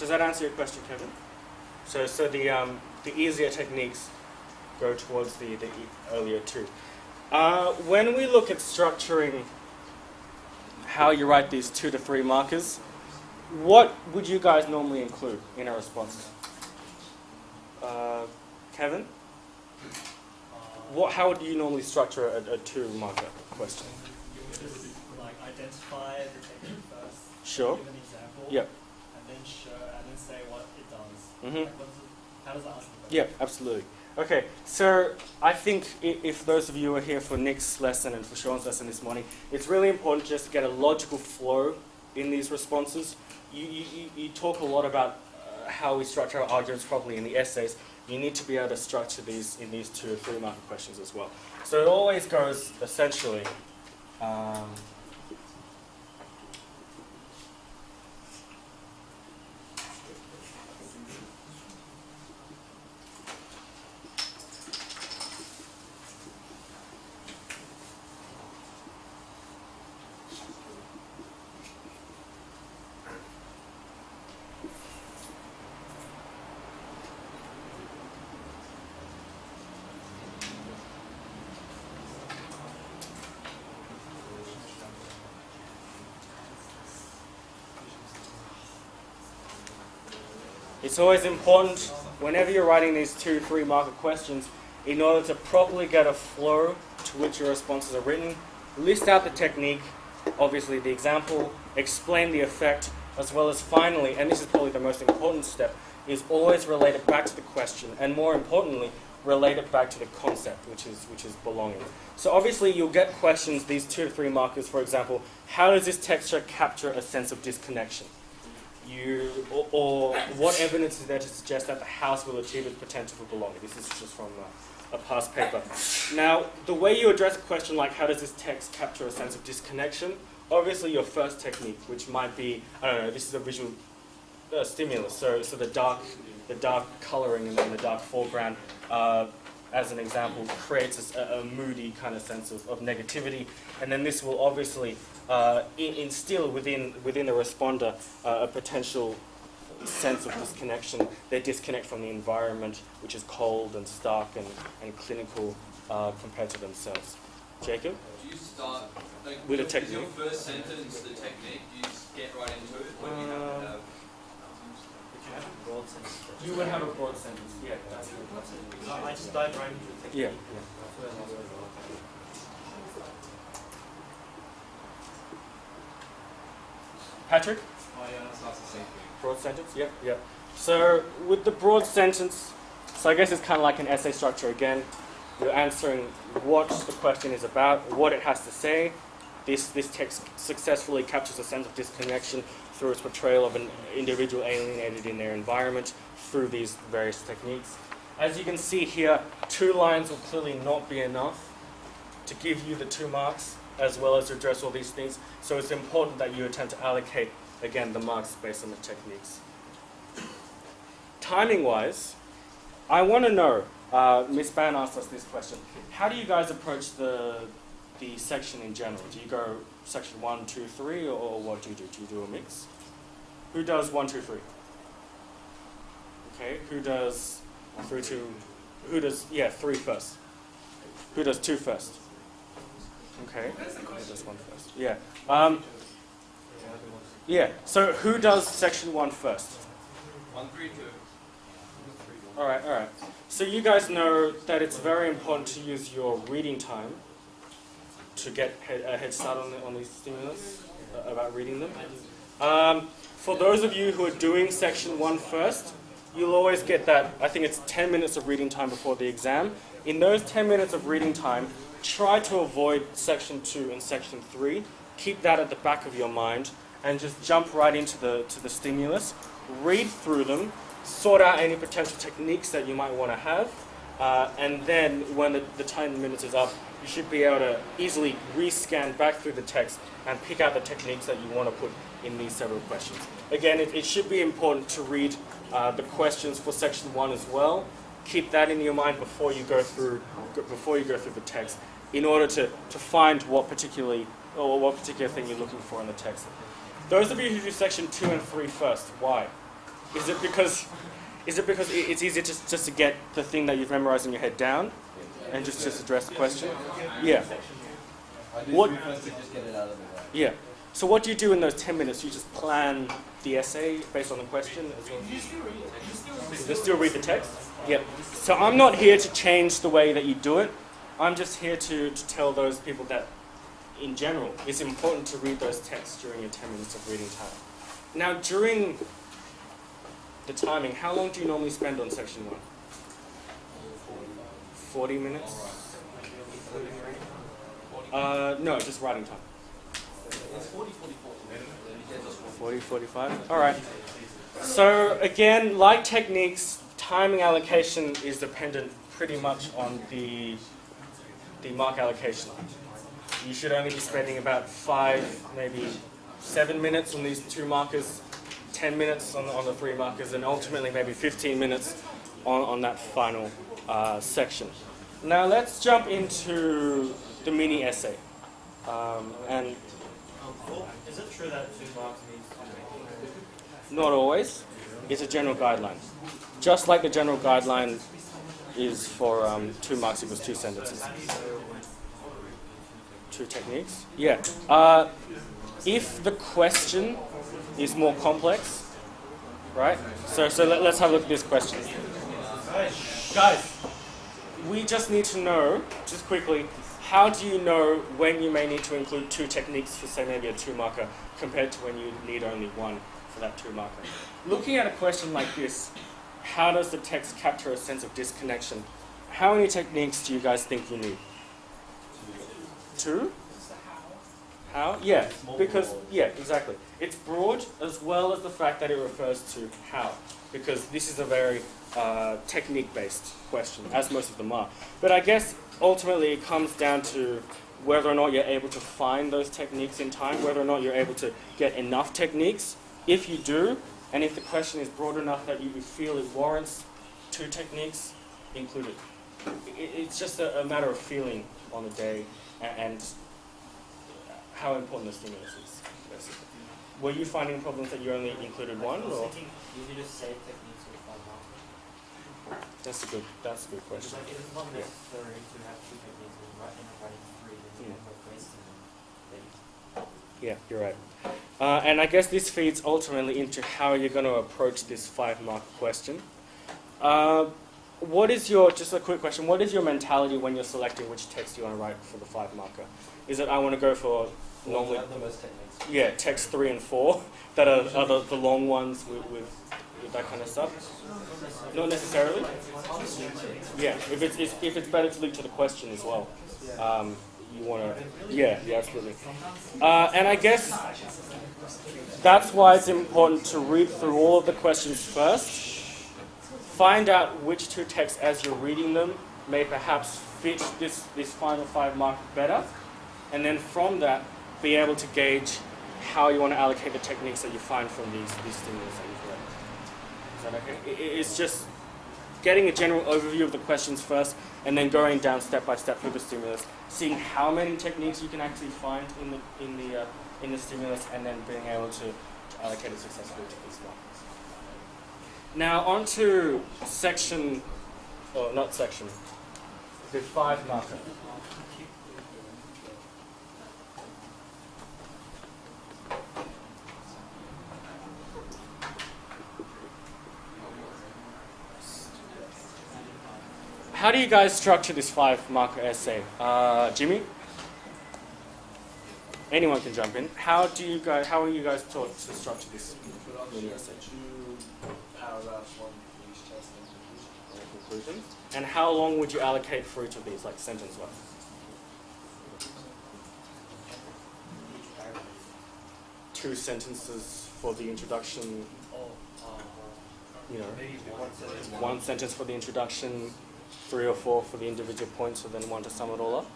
Does that answer your question, Kevin? So the easier techniques go towards the earlier two. When we look at structuring how you write these 2 to 3 markers, what would you guys normally include in a response? Kevin? How would you normally structure a 2-marker question? You would just identify the technique first. Sure. Give an example. Yep. And then say what it does. Mm-hmm. How does it answer the question? Yeah, absolutely. Okay, so I think if those of you are here for Nick's lesson and for Sean's lesson this morning, it's really important just to get a logical flow in these responses. You talk a lot about how we structure our arguments properly in the essays. You need to be able to structure these in these 2 or 3 marker questions as well. So it always goes essentially it's always important whenever you're writing these 2 3 marker questions, in order to properly get a flow to which your responses are written, list out the technique, obviously the example, explain the effect, as well as finally, and this is probably the most important step, is always relate it back to the question, and more importantly, relate it back to the concept, which is belonging. So obviously you'll get questions, these 2 to 3 markers, for example, how does this texture capture a sense of disconnection? Or what evidence is there to suggest that the house will achieve its potential for belonging? This is just from a past paper. Now, the way you address a question like how does this text capture a sense of disconnection, obviously your first technique, which might be, I don't know, this is a visual stimulus, so the dark colouring and then the dark foreground, as an example, creates a moody kind of sense of negativity, and then this will obviously instill within the responder a potential sense of disconnection. They disconnect from the environment, which is cold and stark and clinical compared to themselves. Jacob? Do you start with a technique? Is your first sentence the technique? Do you just get right into it? Or do you have to have Broad sense. You would have a broad sentence, yeah. That's it. I just dive right into the technique. Yeah. Patrick? that's the same thing. Broad sentence, yeah. So with the broad sentence, so I guess it's kind of like an essay structure again. You're answering what the question is about, what it has to say. This text successfully captures a sense of disconnection through its portrayal of an individual alienated in their environment through these various techniques. As you can see here, 2 lines will clearly not be enough to give you the 2 marks, as well as to address all these things. So it's important that you attempt to allocate, again, the marks based on the techniques. Timing-wise, I want to know, Ms. Ban asked us this question, how do you guys approach the section in general? Do you go section 1, 2, 3, or what do you do? Do you do a mix? Who does 1, 2, 3? Okay, who does 3, 2, who does, 3 first? Who does 2 first? Okay, who does 1 first? Yeah. So who does section 1 first? 1, 3, 2. All right. So you guys know that it's very important to use your reading time to get a head start on these stimulus, about reading them. For those of you who are doing section 1 first, you'll always get that, I think it's 10 minutes of reading time before the exam. In those 10 minutes of reading time, try to avoid section 2 and section 3. Keep that at the back of your mind and just jump right into the stimulus. Read through them, sort out any potential techniques that you might want to have, and then when the 10 minutes is up, you should be able to easily rescan back through the text and pick out the techniques that you want to put in these several questions. Again, it should be important to read the questions for section 1 as well. Keep that in your mind before you go through the text, in order to find what particular thing you're looking for in the text. Those of you who do section 2 and 3 first, why? Is it because it's easier just to get the thing that you've memorized in your head down and just address the question? Yeah. What? Just get it out of the way. Yeah. So what do you do in those 10 minutes? You just plan the essay based on the question? You still read the text? Yep. So I'm not here to change the way that you do it. I'm just here to tell those people that, in general, it's important to read those texts during your 10 minutes of reading time. Now, during the timing, how long do you normally spend on section 1? 40 minutes? No, just writing time. It's 40, 44. 40, 45? All right. So again, like techniques, timing allocation is dependent pretty much on the mark allocation. You should only be spending about 5, maybe 7 minutes on these 2 markers, 10 minutes on the 3 markers, and ultimately maybe 15 minutes on that final section. Now let's jump into the mini essay. And Is it true that 2 marks needs to not always. It's a general guideline. Just like the general guideline is for 2 marks equals 2 sentences. 2 techniques? Yeah. If the question is more complex, right? So let's have a look at this question. Guys, we just need to know, just quickly, how do you know when you may need to include 2 techniques for, say, maybe a 2 marker compared to when you need only 1 for that 2 marker? Looking at a question like this, how does the text capture a sense of disconnection? How many techniques do you guys think you need? 2? How? Yeah, because, yeah, exactly. It's broad as well as the fact that it refers to how, because this is a very technique-based question, as most of them are. But I guess ultimately it comes down to whether or not you're able to find those techniques in time, whether or not you're able to get enough techniques. If you do, and if the question is broad enough that you feel it warrants 2 techniques, include it. It's just a matter of feeling on the day and how important the stimulus is, basically. Were you finding problems that you only included 1, or? You just say techniques with 5 marks. That's a good question. Like, it's not necessary to have 2 techniques in writing 3. There's no wasting them. Yeah, you're right. And I guess this feeds ultimately into how you're going to approach this 5-mark question. What is your, just a quick question, what is your mentality when you're selecting which text you want to write for the 5-marker? Is it I want to go for normally, the most techniques. yeah, text 3 and 4 that are the long ones with that kind of stuff? Not necessarily. Yeah, if it's better to link to the question as well. You want to, yeah, absolutely. And I guess that's why it's important to read through all of the questions first. Find out which 2 texts as you're reading them may perhaps fit this final 5-mark better. And then from that, be able to gauge how you want to allocate the techniques that you find from these stimulus that you've read. Is that okay? It's just getting a general overview of the questions first, and then going down step by step through the stimulus, seeing how many techniques you can actually find in the stimulus, and then being able to allocate it successfully to these markers. Now on to section, or not section, the 5 marker. How do you guys structure this 5-marker essay? Jimmy? Anyone can jump in. How are you guys taught to structure this mini essay? 2 paragraphs, 1 for each test and Conclusions. And how long would you allocate for each of these, like sentence-wise? 2 sentences for the introduction, you know, Maybe 1 sentence. 1 sentence for the introduction, 3 or 4 for the individual points, and then 1 to sum it all up.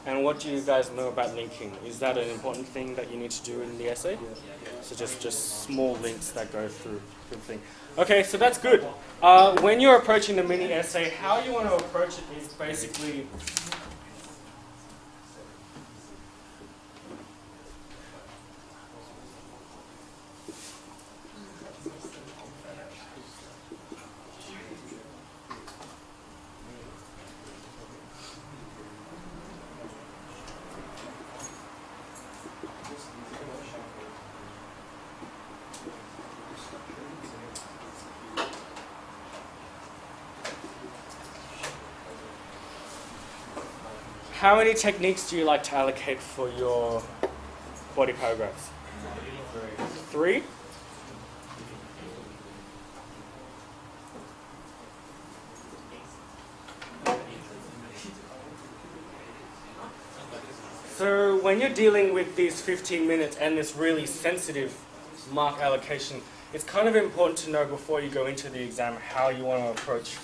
And what do you guys know about linking? Is that an important thing that you need to do in the essay? So just small links that go through the thing. Okay, so that's good. When you're approaching the mini essay, how you want to approach it is basically How many techniques do you like to allocate for your body paragraphs? 3? So when you're dealing with these 15 minutes and this really sensitive mark allocation, it's kind of important to know before you go into the exam how you want to approach,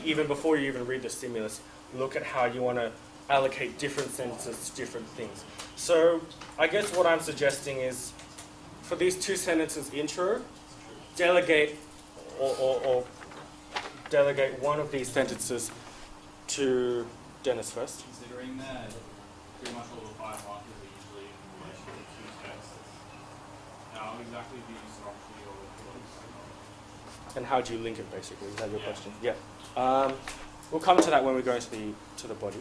even before you even read the stimulus, look at how you want to allocate different sentences to different things. So I guess what I'm suggesting is, for these 2 sentences intro, delegate or delegate one of these sentences to Dennis first. Considering that pretty much all the 5 markers are usually in relation to 2 texts, how exactly do you structure your reports? And how do you link it, basically? Is that your question? Yeah. We'll come to that when we go to the body.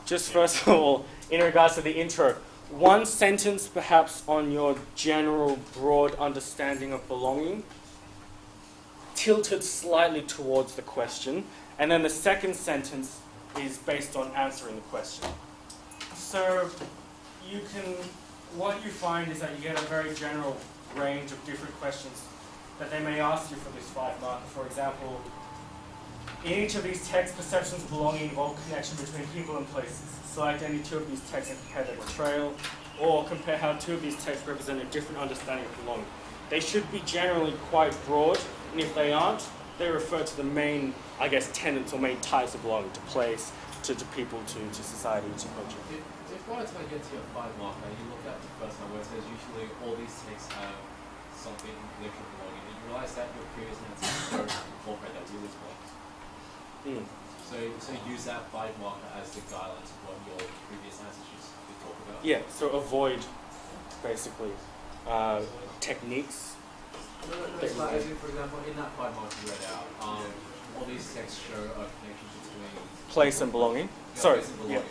Just first of all, in regards to the intro, one sentence perhaps on your general broad understanding of belonging, tilted slightly towards the question, and then the second sentence is based on answering the question. So what you find is that you get a very general range of different questions that they may ask you for this 5 marker. For example, in each of these texts, perceptions of belonging involve connection between people and places. Select any 2 of these texts and compare their portrayal, or compare how 2 of these texts represent a different understanding of belonging. They should be generally quite broad, and if they aren't, they refer to the main, I guess, tenets or main types of belonging, to place, to people, to society, to culture. If by the time you get to your 5 marker, you look at the first one where it says usually all these texts have something in connection with belonging, and you realise that your previous answers don't incorporate that with belongs. So use that 5 marker as the guidelines of what your previous answers should talk about. Yeah, so avoid, basically, techniques. It's like, as in, for example, in that 5 marker you read out, all these texts show a connection between Place and belonging. yeah, Sorry. place and belonging.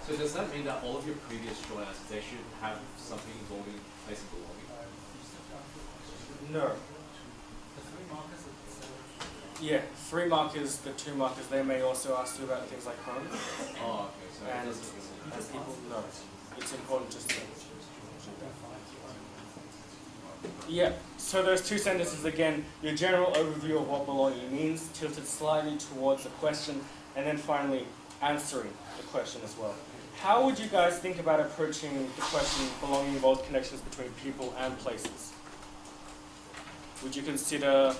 So does that mean that all of your previous short answers, they should have something involving place and belonging? No. Yeah, 3 markers, the 2 markers, they may also ask you about things like home. Oh, okay. So And it doesn't as people know, it's important just to do that. Yeah, so those 2 sentences again, your general overview of what belonging means, tilted slightly towards the question, and then finally answering the question as well. How would you guys think about approaching the question belonging involves connections between people and places? Would you consider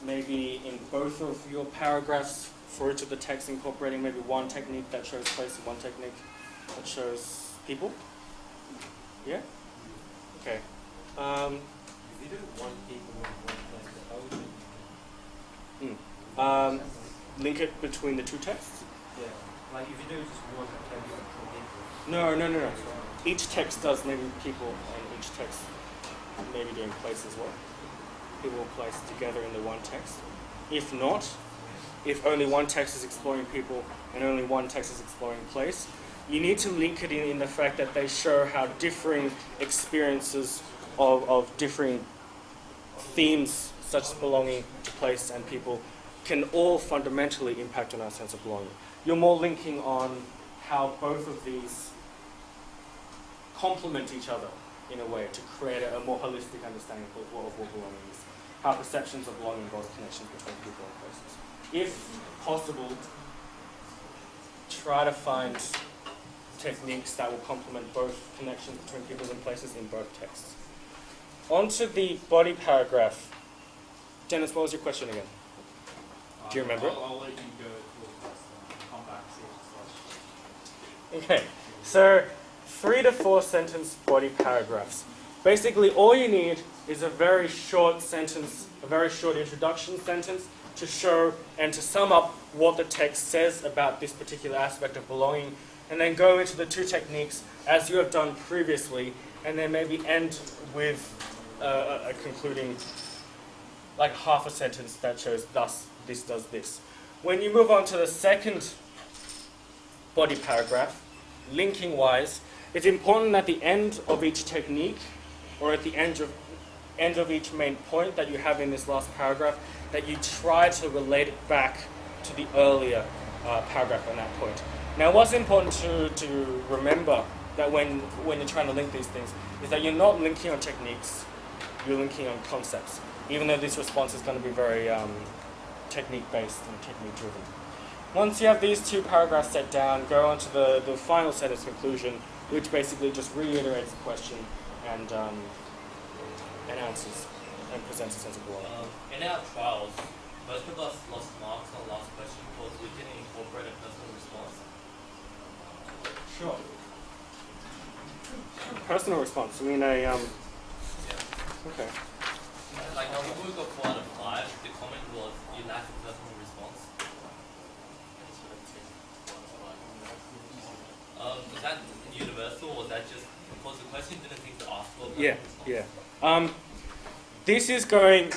maybe in both of your paragraphs for each of the texts incorporating maybe one technique that shows place and one technique that shows people? Yeah? Okay. If you do one people and one place, how would you? Link it between the 2 texts? Yeah. Like if you do just one place, No. Each text does maybe people and each text maybe doing place as well. People will place together in the one text. If not, if only one text is exploring people and only one text is exploring place, you need to link it in the fact that they show how differing experiences of differing themes, such as belonging to place and people, can all fundamentally impact on our sense of belonging. You're more linking on how both of these complement each other in a way to create a more holistic understanding of what belonging is. How perceptions of belonging involve connections between people and places. If possible, try to find techniques that will complement both connections between people and places in both texts. On to the body paragraph. Dennis, what was your question again? Do you remember it? I'll let you go to the first one. Come back, see if it's Okay, so 3 to 4 sentence body paragraphs. Basically, all you need is a very short sentence, a very short introduction sentence to show and to sum up what the text says about this particular aspect of belonging, and then go into the 2 techniques as you have done previously, and then maybe end with a concluding, like half a sentence that shows thus, this does this. When you move on to the second body paragraph, linking wise, it's important at the end of each technique, or at the end of each main point that you have in this last paragraph, that you try to relate it back to the earlier paragraph on that point. Now, what's important to remember that when you're trying to link these things is that you're not linking on techniques, you're linking on concepts, even though this response is going to be very technique-based and technique-driven. Once you have these two paragraphs set down, go on to the final sentence conclusion, which basically just reiterates the question and answers and presents a sense of order. In our trials, most of us lost marks on the last question because we didn't incorporate a personal response. Sure. Personal response. You mean a Okay. Like when we got 4 out of 5, the comment was you lack a personal response. Was that universal, or was that just because the question didn't seem to ask for a personal response? Yeah. This is going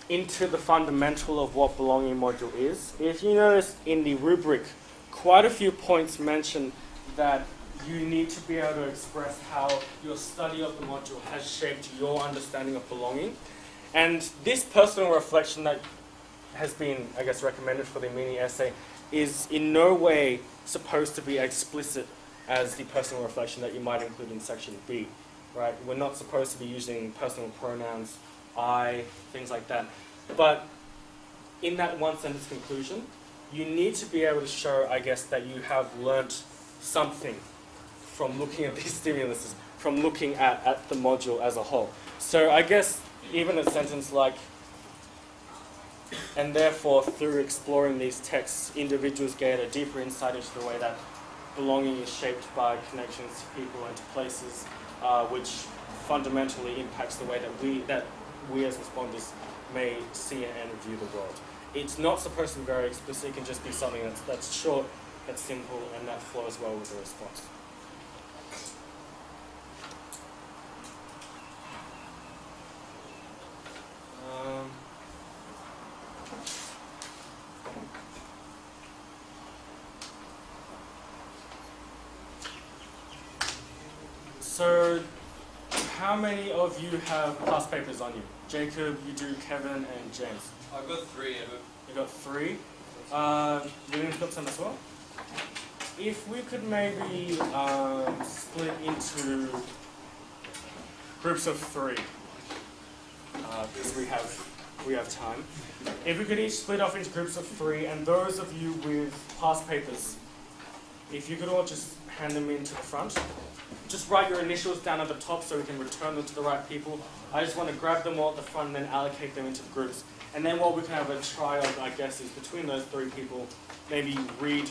into the fundamental of what belonging module is. If you notice in the rubric, quite a few points mention that you need to be able to express how your study of the module has shaped your understanding of belonging. And this personal reflection that has been, I guess, recommended for the mini essay is in no way supposed to be explicit as the personal reflection that you might include in section B, right? We're not supposed to be using personal pronouns, I, things like that. But in that one sentence conclusion, you need to be able to show, I guess, that you have learnt something from looking at these stimuluses, from looking at the module as a whole. So I guess even a sentence like, and therefore through exploring these texts, individuals gain a deeper insight into the way that belonging is shaped by connections to people and to places, which fundamentally impacts the way that we as responders may see and view the world. It's not supposed to be very explicit. It can just be something that's short, that's simple, and that flows well with the response. So, how many of you have past papers on you? Jacob, you do, Kevin, and James. I've got 3, Edward. You got 3. William's got some as well. If we could maybe split into groups of 3, because we have time. If we could each split off into groups of 3, and those of you with past papers, if you could all just hand them in to the front. Just write your initials down at the top so we can return them to the right people. I just want to grab them all at the front and then allocate them into the groups. And then what we can have a trial, I guess, is between those 3 people, maybe read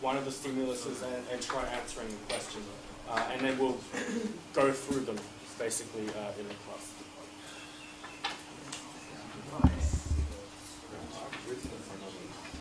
one of the stimuluses and try answering the question. And then we'll go through them, basically, in the class.